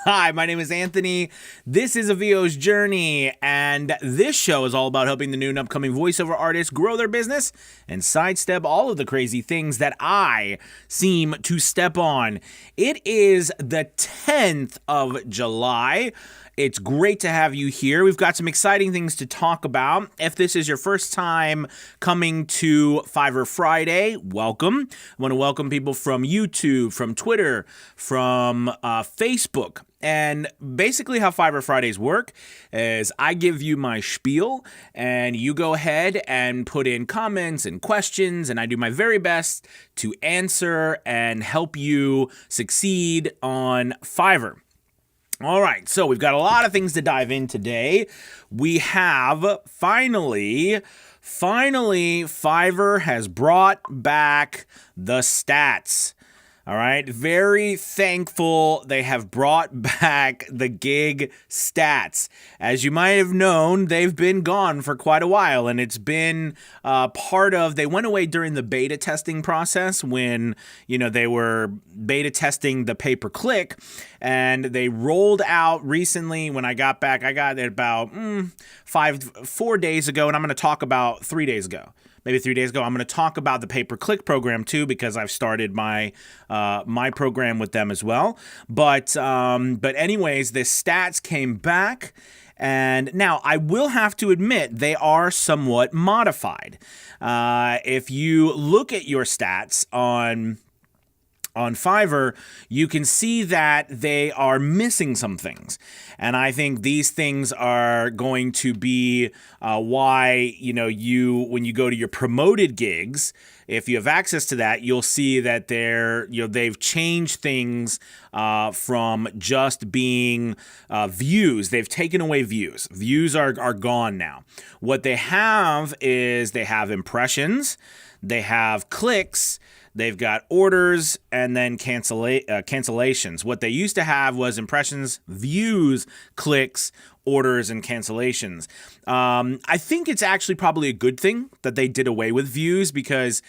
Hi, my name is Anthony. This is a VO's journey, and this show is all about helping the new and upcoming voiceover artists grow their business and sidestep all of the crazy things that I seem to step on. It is the 10th of July. It's great to have you here. We've got some exciting things to talk about. If this is your first time coming to Fiverr Friday, welcome. I want to welcome people from YouTube, from Twitter, from Facebook. And basically how Fiverr Fridays work is I give you my spiel and you go ahead and put in comments and questions, and I do my very best to answer and help you succeed on Fiverr. All right, so we've got a lot of things to dive in today. We have finally, Fiverr has brought back the stats. All right, very thankful they have brought back the gig stats. As you might have known, they've been gone for quite a while, and it's been they went away during the beta testing process when, they were beta testing the pay-per-click, and they rolled out recently. When I got back, I got it about 4 days ago, and I'm going to talk about 3 days ago. Maybe 3 days ago, I'm going to talk about the pay-per-click program too, because I've started my my program with them as well. But anyways, the stats came back, and now I will have to admit they are somewhat modified. If you look at your stats on Fiverr, you can see that they are missing some things. And I think these things are going to be why, when you go to your promoted gigs, if you have access to that, you'll see that they've changed things from just being views. They've taken away views. Views are gone now. What they have is they have impressions, they have clicks, they've got orders, and then cancellations. What they used to have was impressions, views, clicks, orders, and cancellations. I think it's actually probably a good thing that they did away with views because,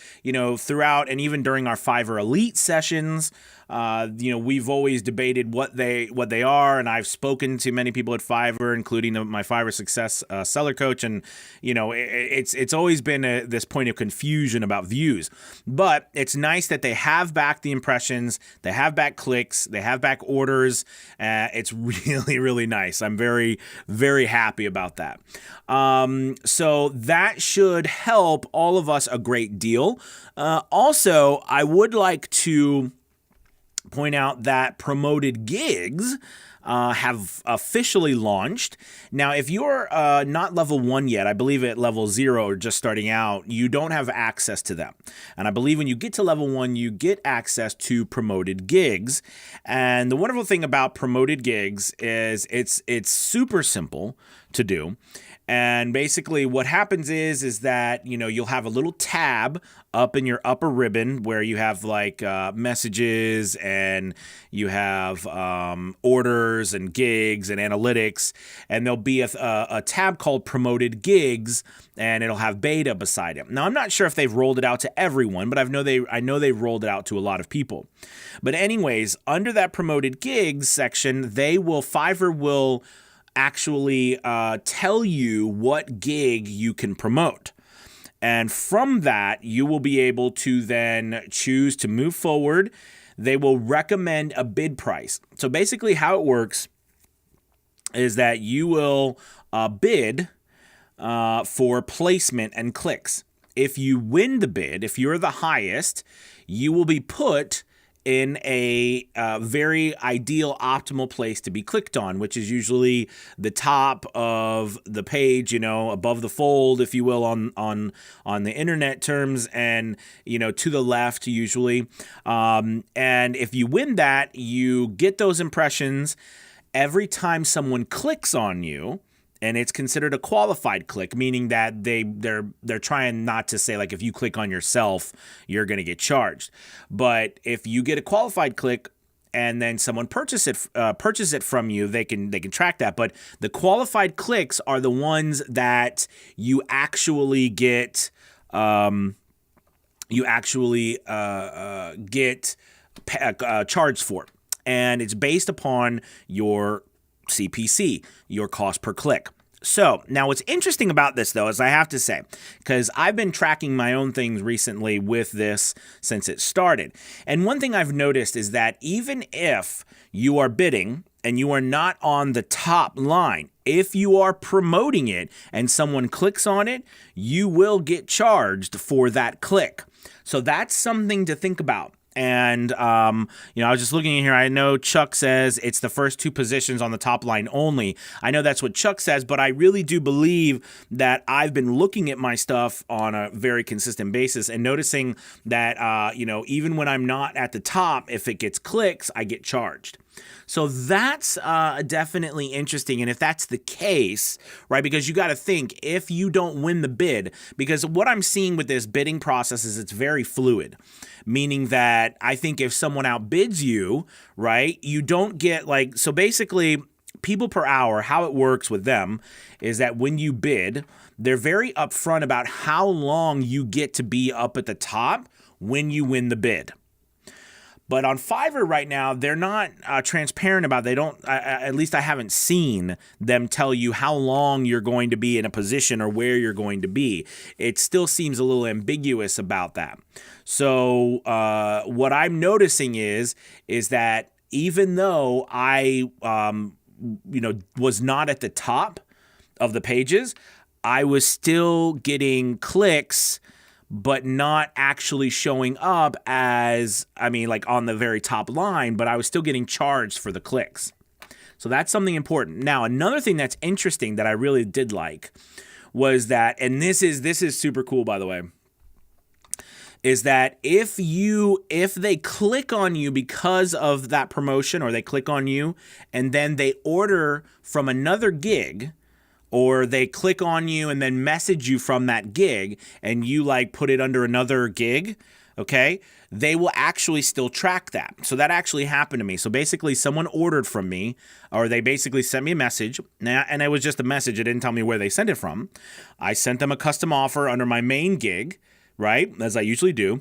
throughout and even during our Fiverr Elite sessions, we've always debated what they are, and I've spoken to many people at Fiverr, including my Fiverr Success seller coach, and it's always been this point of confusion about views. But it's nice that they have back the impressions, they have back clicks, they have back orders. It's really, really nice. I'm very, very happy about that. So that should help all of us a great deal. Also, I would like to point out that promoted gigs have officially launched. Now, if you're not level 1 yet, I believe at level 0 or just starting out, you don't have access to them. And I believe when you get to level 1, you get access to promoted gigs. And the wonderful thing about promoted gigs is it's super simple to do. And basically what happens is that, you'll have a little tab up in your upper ribbon where you have like messages, and you have orders and gigs and analytics, and there'll be a tab called Promoted Gigs, and it'll have beta beside it. Now, I'm not sure if they've rolled it out to everyone, but I know they've rolled it out to a lot of people. But anyways, under that Promoted Gigs section, Fiverr will actually tell you what gig you can promote. And from that, you will be able to then choose to move forward. They will recommend a bid price. So basically how it works is that you will bid for placement and clicks. If you win the bid, if you're the highest, you will be put in a very ideal, optimal place to be clicked on, which is usually the top of the page, above the fold, if you will, on the internet terms, and to the left usually. And if you win that, you get those impressions every time someone clicks on you. And it's considered a qualified click, meaning that they're trying not to say, like, if you click on yourself, you're going to get charged. But if you get a qualified click and then someone purchase it from you, they can track that. But the qualified clicks are the ones that you actually get charged for. and it's based upon your CPC, your cost per click. So now what's interesting about this, though, is I have to say, because I've been tracking my own things recently with this since it started. And one thing I've noticed is that even if you are bidding and you are not on the top line, if you are promoting it and someone clicks on it, you will get charged for that click. So that's something to think about. And, I was just looking in here. I know Chuck says it's the first two positions on the top line only. I know that's what Chuck says, but I really do believe that I've been looking at my stuff on a very consistent basis and noticing that, even when I'm not at the top, if it gets clicks, I get charged. So that's definitely interesting. And if that's the case, right, because you got to think, if you don't win the bid, because what I'm seeing with this bidding process is it's very fluid, meaning that I think if someone outbids you, right, you don't get so basically people per hour, how it works with them is that when you bid, they're very upfront about how long you get to be up at the top when you win the bid. But on Fiverr right now, they're not transparent about it. They don't, at least I haven't seen them tell you how long you're going to be in a position or where you're going to be. It still seems a little ambiguous about that. So what I'm noticing is that even though I, was not at the top of the pages, I was still getting clicks, but not actually showing up as, on the very top line, but I was still getting charged for the clicks. So that's something important. Now, another thing that's interesting that I really did like was that, and this is super cool, by the way, is that if they click on you because of that promotion, or they click on you and then they order from another gig, or they click on you and then message you from that gig and you put it under another gig, okay, they will actually still track that. So that actually happened to me. So basically someone ordered from me, or they basically sent me a message, and it was just a message. It didn't tell me where they sent it from. I sent them a custom offer under my main gig, right, as I usually do.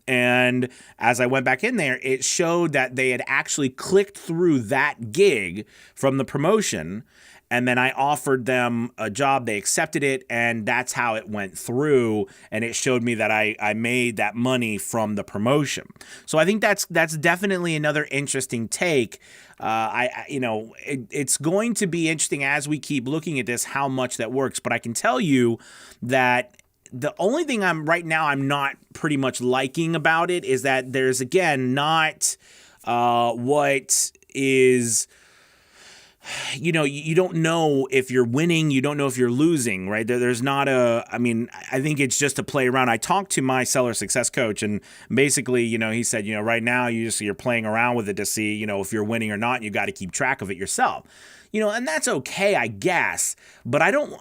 And as I went back in there, it showed that they had actually clicked through that gig from the promotion. And then I offered them a job, they accepted it, and that's how it went through. And it showed me that I made that money from the promotion. So I think that's definitely another interesting take. It's going to be interesting as we keep looking at this, how much that works. But I can tell you that the only thing I'm not pretty much liking about it is that there's, again, not what is... you don't know if you're winning, you don't know if you're losing, right? There's not I think it's just to play around. I talked to my seller success coach, and basically, he said, right now you're playing around with it to see, if you're winning or not, and you got to keep track of it yourself. And that's okay, I guess, but I don't,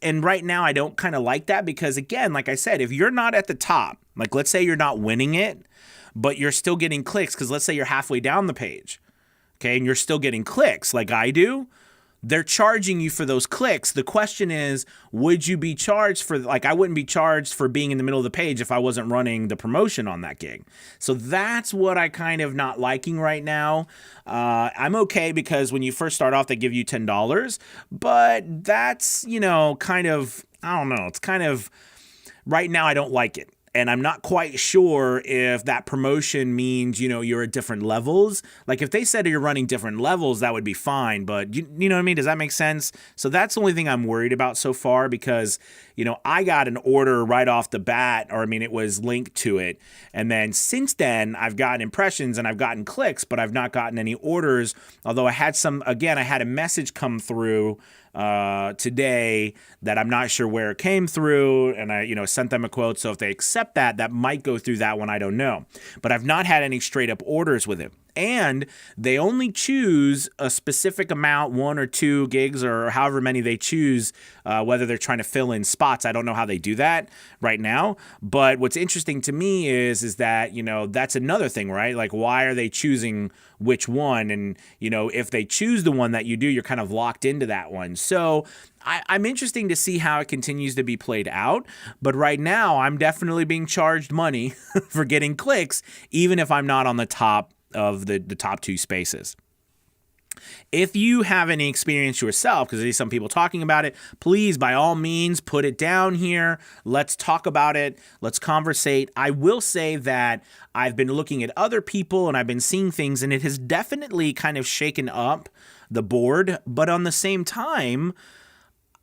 and right now I don't kind of like that, because again, like I said, if you're not at the top, let's say you're not winning it, but you're still getting clicks, because let's say you're halfway down the page, okay, and you're still getting clicks like I do, they're charging you for those clicks. The question is, would you be charged for, I wouldn't be charged for being in the middle of the page if I wasn't running the promotion on that gig. So that's what I kind of not liking right now. I'm okay, because when you first start off, they give you $10, but that's, kind of, I don't know. It's kind of, right now I don't like it. And I'm not quite sure if that promotion means, you're at different levels. If they said you're running different levels, that would be fine. But you know what I mean? Does that make sense? So that's the only thing I'm worried about so far, because, I got an order right off the bat, or it was linked to it. And then since then, I've gotten impressions and I've gotten clicks, but I've not gotten any orders. Although I had a message come through today that I'm not sure where it came through, and I sent them a quote. So if they accept that might go through that one, I don't know, but I've not had any straight up orders with it. And they only choose a specific amount, 1 or 2 gigs, or however many they choose, whether they're trying to fill in spots. I don't know how they do that right now. But what's interesting to me is that, that's another thing, right? Why are they choosing which one? And, if they choose the one that you do, you're kind of locked into that one. So I'm interesting to see how it continues to be played out. But right now, I'm definitely being charged money for getting clicks, even if I'm not on the top of the top 2 spaces. If you have any experience yourself, because I see some people talking about it, please, by all means, put it down here. Let's talk about it. Let's conversate. I will say that I've been looking at other people and I've been seeing things, and it has definitely kind of shaken up the board. But on the same time,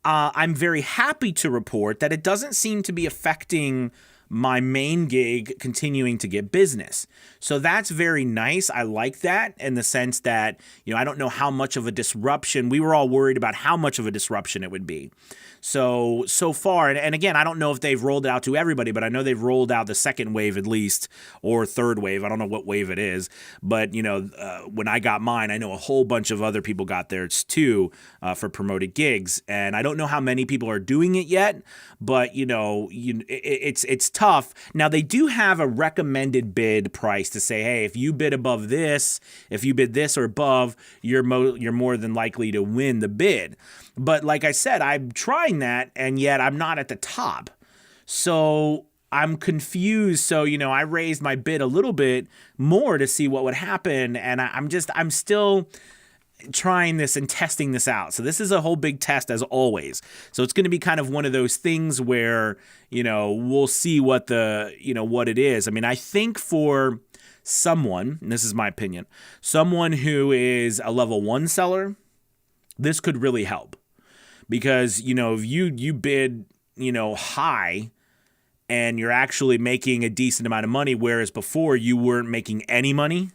I'm very happy to report that it doesn't seem to be affecting my main gig continuing to get business. So that's very nice. I like that in the sense that, I don't know how much of a disruption. We were all worried about how much of a disruption it would be. So far, and again, I don't know if they've rolled it out to everybody, but I know they've rolled out the second wave at least, or third wave. I don't know what wave it is, but when I got mine, I know a whole bunch of other people got theirs too for promoted gigs, and I don't know how many people are doing it yet, but it's tough. Now they do have a recommended bid price to say, hey, if you bid above this, if you bid this or above, you're more than likely to win the bid. But like I said, I'm trying that, and yet I'm not at the top. So I'm confused. So, I raised my bid a little bit more to see what would happen. And I'm still trying this and testing this out. So this is a whole big test as always. So it's going to be kind of one of those things where, we'll see what what it is. I mean, I think for someone, and this is my opinion, someone who is a level 1 seller, this could really help. Because, if you bid, high and you're actually making a decent amount of money, whereas before you weren't making any money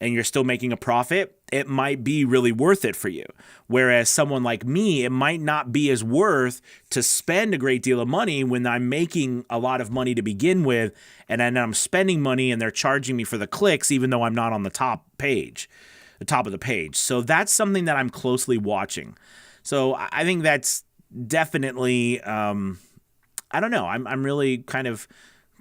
and you're still making a profit, it might be really worth it for you. Whereas someone like me, it might not be as worth to spend a great deal of money when I'm making a lot of money to begin with, and then I'm spending money and they're charging me for the clicks, even though I'm not on the top of the page. So that's something that I'm closely watching. So I think that's definitely, I don't know. I'm really kind of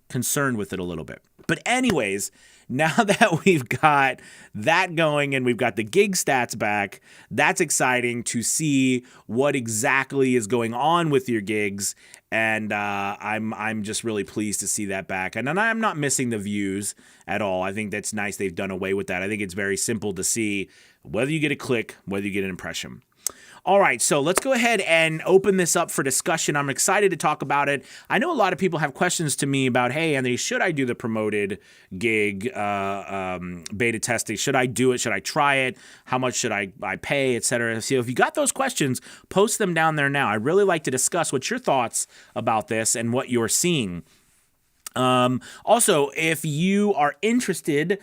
concerned with it a little bit. But anyways, now that we've got that going and we've got the gig stats back, that's exciting to see what exactly is going on with your gigs. And I'm just really pleased to see that back. And I'm not missing the views at all. I think that's nice they've done away with that. I think it's very simple to see whether you get a click, whether you get an impression. All right, so let's go ahead and open this up for discussion. I'm excited to talk about it. I know a lot of people have questions to me about, hey, Anthony, should I do the promoted gig beta testing? Should I do it? Should I try it? How much should I pay, et cetera? So if you got those questions, post them down there now. I'd really like to discuss what's your thoughts about this and what you're seeing. Also, if you are interested,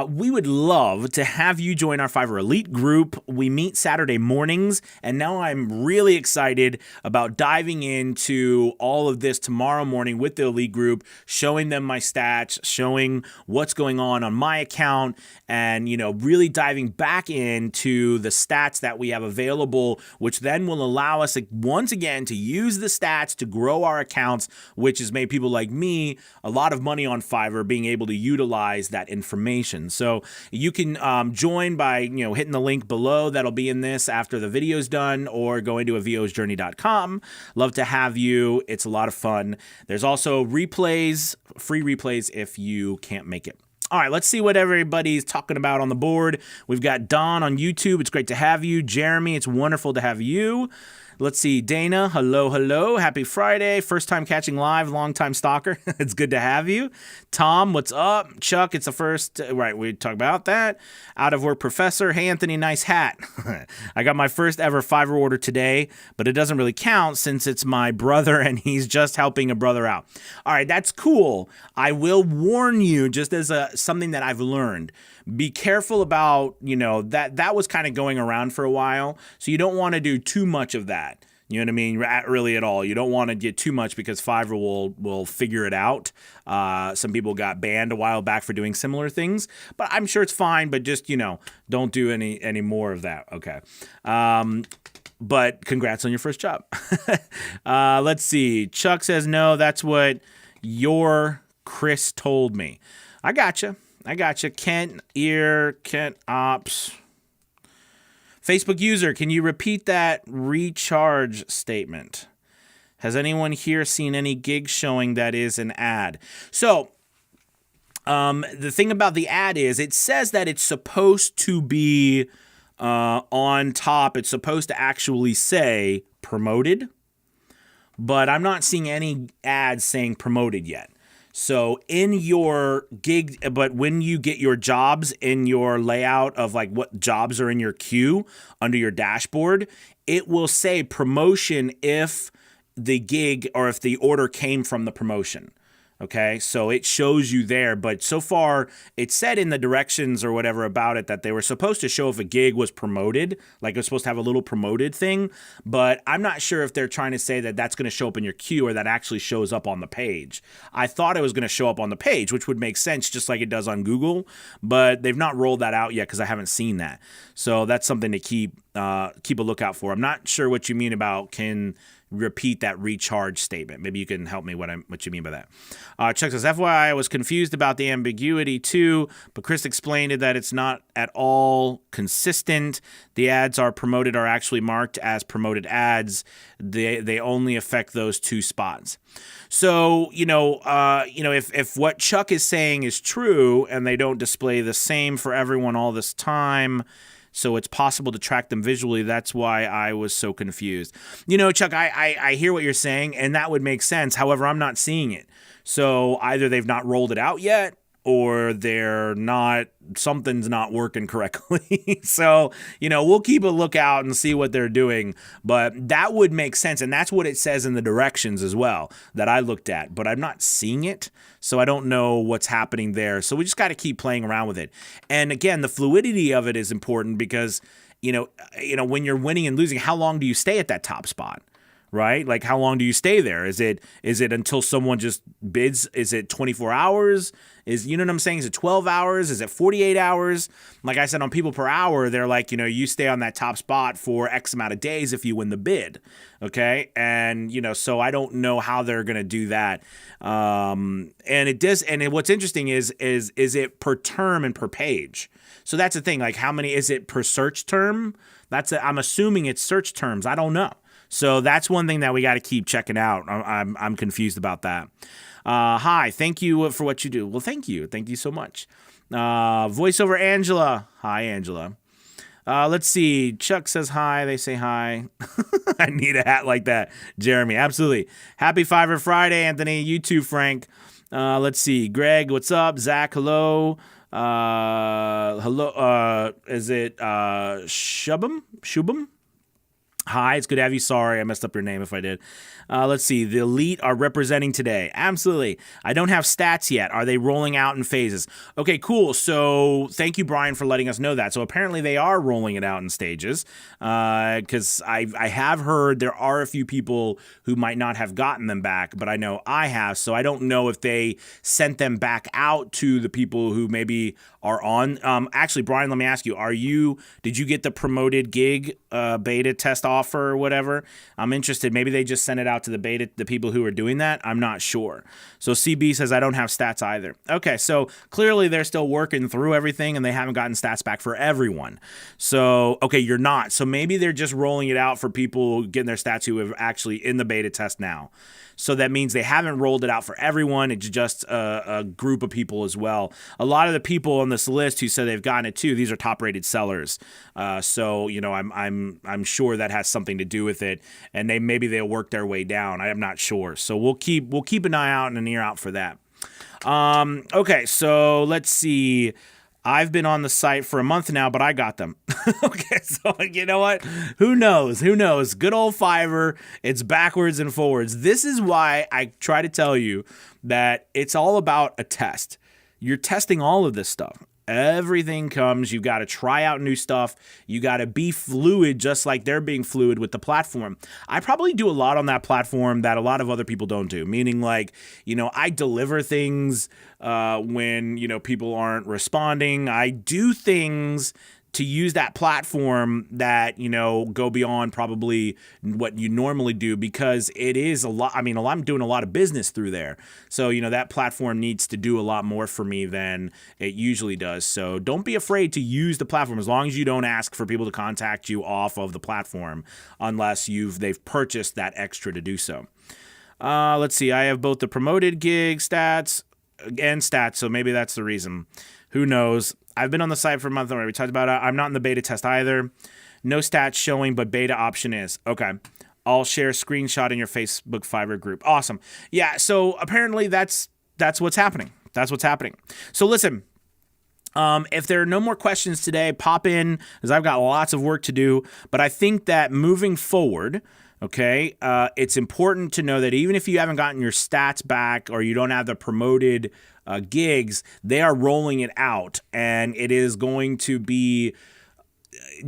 we would love to have you join our Fiverr Elite group. We meet Saturday mornings, and now I'm really excited about diving into all of this tomorrow morning with the Elite group, showing them my stats, showing what's going on my account, and, really diving back into the stats that we have available, which then will allow us, once again, to use the stats to grow our accounts, which has made people like me a lot of money on Fiverr, being able to utilize that information. So you can join by hitting the link below that'll be in this after the video's done, or going to avosjourney.com. Love to have you. It's a lot of fun. There's also replays, free replays if you can't make it. All right, let's see what everybody's talking about on the board. We've got Don on YouTube. It's great to have you. Jeremy, it's wonderful to have you. Let's see. Dana, hello. Happy Friday. First time catching live, long time stalker. It's good to have you. Tom, what's up? Chuck, it's the first. Right, we talked about that. Out of work professor. Hey, Anthony, nice hat. I got my first ever Fiverr order today, but it doesn't really count since it's my brother and he's just helping a brother out. All right, that's cool. I will warn you, just as something that I've learned. Be careful about, that was kind of going around for a while. So you don't want to do too much of that. You know what I mean? Really at all. You don't want to get too much because Fiverr will figure it out. Some people got banned a while back for doing similar things, but I'm sure it's fine. But just, don't do any more of that. Okay. But congrats on your first job. Let's see. Chuck says, no, that's what your Chris told me. I gotcha. Kent Ops. Facebook user, can you repeat that recharge statement? Has anyone here seen any gigs showing that is an ad? So The thing about the ad is it says that it's supposed to be on top. It's supposed to actually say promoted, but I'm not seeing any ads saying promoted yet. So in your gig, but when you get your jobs in your layout of like what jobs are in your queue under your dashboard, it will say promotion if the gig or if the order came from the promotion. Okay, so it shows you there, but so far it said in the directions or whatever about it that they were supposed to show if a gig was promoted, like it was supposed to have a little promoted thing, but I'm not sure if they're trying to say that that's going to show up in your queue or that actually shows up on the page. I thought it was going to show up on the page, which would make sense just like it does on Google, but they've not rolled that out yet because I haven't seen that. So that's something to keep a lookout for. I'm not sure what you mean about can repeat that recharge statement. Maybe you can help me what you mean by that. Chuck says, FYI, I was confused about the ambiguity too, but Chris explained it that it's not at all consistent. The ads are promoted are actually marked as promoted ads. They only affect those two spots. So, if what Chuck is saying is true and they don't display the same for everyone all this time, so it's possible to track them visually. That's why I was so confused. Chuck, I hear what you're saying, and that would make sense. However, I'm not seeing it. So either they've not rolled it out yet, or something's not working correctly. So, we'll keep a lookout and see what they're doing. But that would make sense. And that's what it says in the directions as well that I looked at. But I'm not seeing it. So I don't know what's happening there. So we just got to keep playing around with it. And again, the fluidity of it is important because, when you're winning and losing, how long do you stay at that top spot? Right? Like how long do you stay there? Is it until someone just bids? Is it 24 hours? You know what I'm saying? Is it 12 hours? Is it 48 hours? Like I said, on people per hour, they're like, you stay on that top spot for X amount of days if you win the bid. Okay. And, so I don't know how they're going to do that. And it does. And what's interesting is it per term and per page? So that's the thing. Like how many is it per search term? I'm assuming it's search terms. I don't know. So that's one thing that we got to keep checking out. I'm confused about that. Hi, thank you for what you do. Well, thank you. Thank you so much. Voiceover Angela. Hi, Angela. Let's see. Chuck says hi. They say hi. I need a hat like that. Jeremy, absolutely. Happy Fiverr Friday, Anthony. You too, Frank. Let's see. Greg, what's up? Zach, hello. Hello. Is it Shubham? Hi, it's good to have you. Sorry, I messed up your name if I did. Let's see. The elite are representing today. Absolutely. I don't have stats yet. Are they rolling out in phases? Okay, cool. So thank you, Brian, for letting us know that. So apparently they are rolling it out in stages because I have heard there are a few people who might not have gotten them back, but I know I have. So I don't know if they sent them back out to the people who maybe are on. Actually, Brian, let me ask you, did you get the promoted gig beta test offer or whatever? I'm interested. Maybe they just sent it out to the people who are doing that. I'm not sure. So CB says, I don't have stats either. Okay, so clearly they're still working through everything and they haven't gotten stats back for everyone. So, okay, you're not. So maybe they're just rolling it out for people getting their stats who have actually in the beta test now. So that means they haven't rolled it out for everyone. It's just a group of people as well. A lot of the people on this list who said they've gotten it too, these are top-rated sellers. So I'm sure that has something to do with it, and maybe they'll work their way down. I am not sure. So we'll keep an eye out and an ear out for that. Okay, so let's see. I've been on the site for a month now, but I got them. Okay, so you know what? Who knows? Good old Fiverr. It's backwards and forwards. This is why I try to tell you that it's all about a test. You're testing all of this stuff. Everything comes. You've got to try out new stuff. You got to be fluid, just like they're being fluid with the platform. I probably do a lot on that platform that a lot of other people don't do, meaning like, I deliver things when, people aren't responding. I do things to use that platform that, go beyond probably what you normally do because it is a lot. I mean, I'm doing a lot of business through there. So, that platform needs to do a lot more for me than it usually does. So don't be afraid to use the platform as long as you don't ask for people to contact you off of the platform unless they've purchased that extra to do so. Let's see. I have both the promoted gig stats. and stats, so maybe that's the reason. Who knows? I've been on the site for a month already. We talked about it. I'm not in the beta test either. No stats showing, but beta option is. Okay. I'll share a screenshot in your Facebook Fiverr group. Awesome. Yeah, so apparently that's what's happening. That's what's happening. So listen, if there are no more questions today, pop in, because I've got lots of work to do. But I think that moving forward, okay, it's important to know that even if you haven't gotten your stats back or you don't have the promoted gigs, they are rolling it out, and it is going to be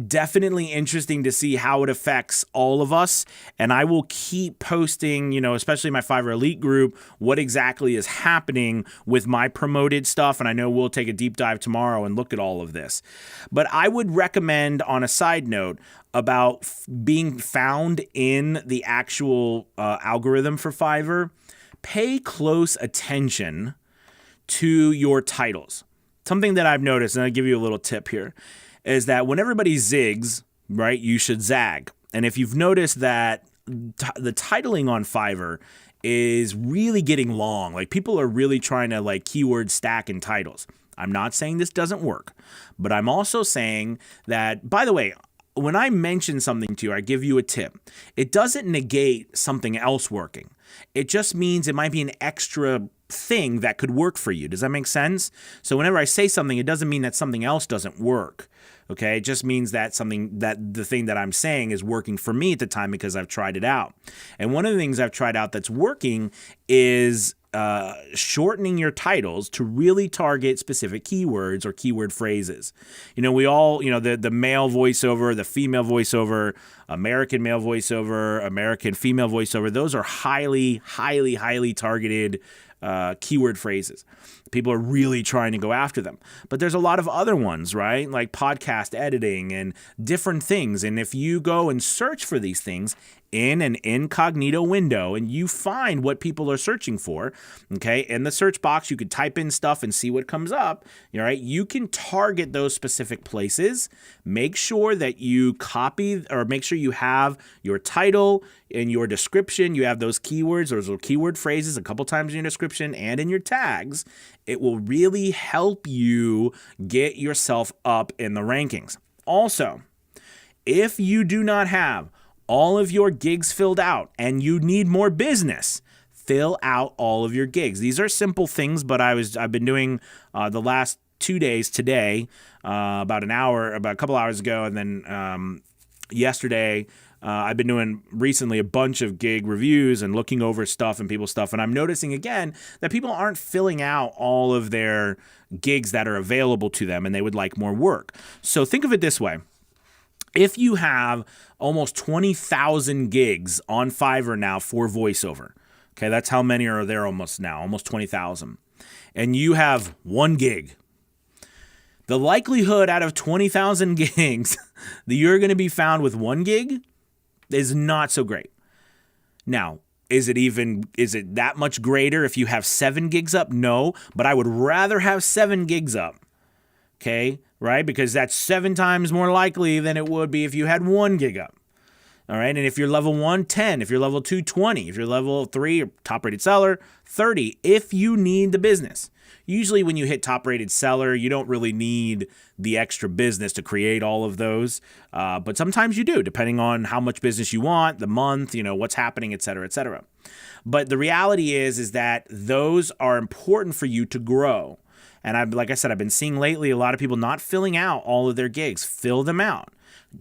definitely interesting to see how it affects all of us. And I will keep posting, especially my Fiverr Elite group, what exactly is happening with my promoted stuff. And I know we'll take a deep dive tomorrow and look at all of this. But I would recommend, on a side note, about being found in the actual algorithm for Fiverr, pay close attention to your titles. Something that I've noticed, and I'll give you a little tip here, is that when everybody zigs, right, you should zag. And if you've noticed that the titling on Fiverr is really getting long, like people are really trying to like keyword stack in titles. I'm not saying this doesn't work, but I'm also saying that, by the way, when I mention something to you, I give you a tip. It doesn't negate something else working. It just means it might be an extra thing that could work for you. Does that make sense? So whenever I say something, it doesn't mean that something else doesn't work. Okay, it just means that the thing that I'm saying is working for me at the time because I've tried it out. And one of the things I've tried out that's working is shortening your titles to really target specific keywords or keyword phrases. We all, the male voiceover, the female voiceover, American male voiceover, American female voiceover, those are highly, highly, highly targeted keyword phrases. People are really trying to go after them. But there's a lot of other ones, right? Like podcast editing and different things. And if you go and search for these things in an incognito window and you find what people are searching for, okay, in the search box, you could type in stuff and see what comes up, all right? You can target those specific places. Make sure that you copy or make sure you have your title in your description. You have those keywords, those little keyword phrases a couple times in your description and in your tags. It will really help you get yourself up in the rankings. Also, if you do not have all of your gigs filled out and you need more business, fill out all of your gigs. These are simple things, but I've been doing the last 2 days today, about a couple hours ago, and then yesterday. I've been doing recently a bunch of gig reviews and looking over stuff and people's stuff. And I'm noticing again that people aren't filling out all of their gigs that are available to them and they would like more work. So think of it this way. If you have almost 20,000 gigs on Fiverr now for voiceover, okay, that's how many are there almost now, almost 20,000. And you have one gig. The likelihood out of 20,000 gigs that you're going to be found with one gig is not so great. Now, is it that much greater if you have 7 gigs up? No, but I would rather have 7 gigs up. Okay, right? Because that's 7 times more likely than it would be if you had 1 gig up. All right, and if you're level 1, 10. If you're level 2, 20. If you're level 3, or top-rated seller, 30. If you need the business. Usually when you hit top-rated seller, you don't really need the extra business to create all of those. But sometimes you do, depending on how much business you want, the month, what's happening, et cetera, et cetera. But the reality is that those are important for you to grow. And like I said, I've been seeing lately a lot of people not filling out all of their gigs. Fill them out.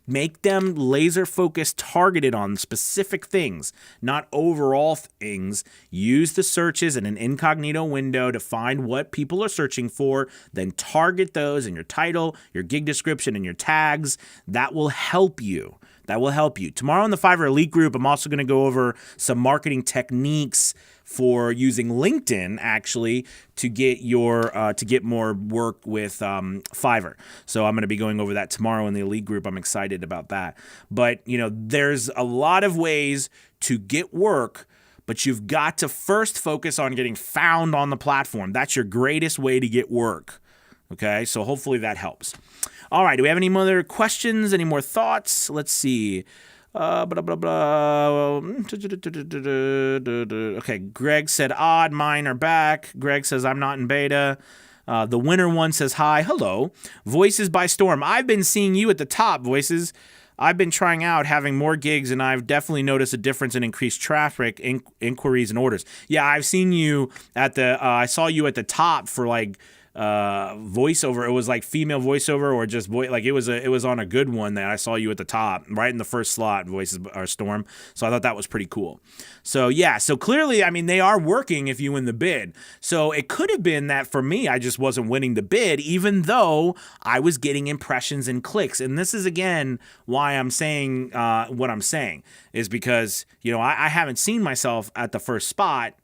Make them laser focused, targeted on specific things, not overall things. Use the searches in an incognito window to find what people are searching for, then target those in your title, your gig description, and your tags. That will help you. That will help you. Tomorrow in the Fiverr Elite group, I'm also going to go over some marketing techniques for using LinkedIn actually to get more work with Fiverr. So I'm going to be going over that tomorrow in the Elite group. I'm excited about that. But there's a lot of ways to get work, but you've got to first focus on getting found on the platform. That's your greatest way to get work. Okay, so hopefully that helps. All right, do we have any other questions, any more thoughts? Let's see. Blah, blah, blah. Okay, Greg said odd. Mine are back. Greg says I'm not in beta. The winner one says hi. Hello. Voices by Storm. I've been seeing you at the top, Voices. I've been trying out having more gigs, and I've definitely noticed a difference in increased traffic, inquiries, and orders. Yeah, I've seen you at the. I saw you at the top for like voiceover. It was like female voiceover or just voice. Like it was on a good one that I saw you at the top, right in the first slot. Voices or Storm. So I thought that was pretty cool. So yeah, so clearly, I mean, they are working if you win the bid. So it could have been that for me, I just wasn't winning the bid, even though I was getting impressions and clicks. And this is again why I'm saying what I'm saying is because I haven't seen myself at the first spot,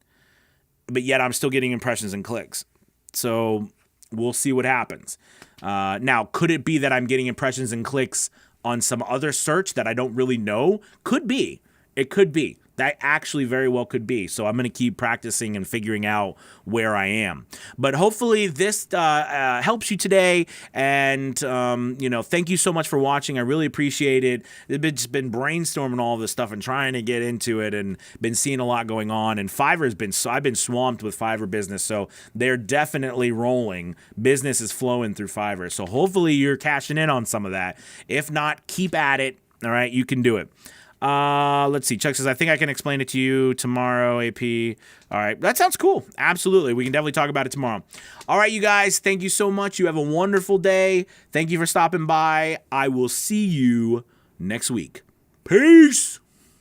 but yet I'm still getting impressions and clicks. So we'll see what happens. Now, could it be that I'm getting impressions and clicks on some other search that I don't really know? Could be. It could be. That actually very well could be. So I'm going to keep practicing and figuring out where I am. But hopefully this helps you today. And, thank you so much for watching. I really appreciate it. I've just been brainstorming all this stuff and trying to get into it and been seeing a lot going on. And I've been swamped with Fiverr business. So they're definitely rolling. Business is flowing through Fiverr. So hopefully you're cashing in on some of that. If not, keep at it. All right, you can do it. Let's see. Chuck says, I think I can explain it to you tomorrow, AP. All right. That sounds cool. Absolutely. We can definitely talk about it tomorrow. All right, you guys. Thank you so much. You have a wonderful day. Thank you for stopping by. I will see you next week. Peace.